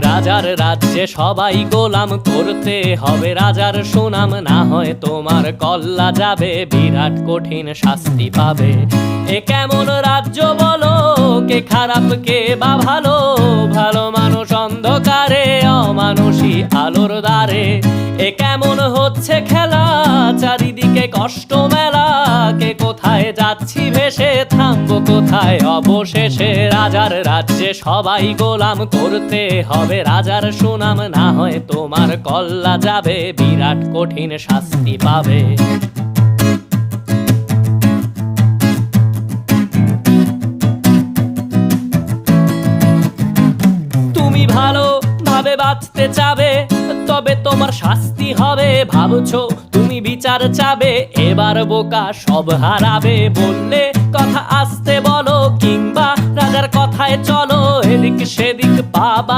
রাজার রাজ্যে সবাই গোলাম, করতে হবে রাজার সুনাম, না হয় তোমার কল্লা যাবে, বিরাট কঠিন শাস্তি পাবে। এ কেমন রাজ্য বলো, কে খারাপ কে বা ভালো, ভালো মানুষ অন্ধকারে, অমানুষী আলোর দ্বারে। এ কেমন হচ্ছে খেলা, চারিদিকে কষ্ট মেলা, কে কোথায় যাচ্ছি ভেসে, থামবো কোথায় অবশেষে। রাজার রাজ্যে সবাই গোলাম, করতে হবে রাজার সুনাম, না হয় তোমার কল্লা যাবে, বিরাট কঠিন শাস্তি পাবে। তুমি ভালো ভাবে বাঁচতে চাবে, তবে তোমার শাস্তি হবে। ভাবছো তুমি বিচার চাবে, এবার বোকা সব হারাবে। বললে কথা আস্তে বলো, কিংবা রাজার কথায় চলো, এদিক সেদিক পাবা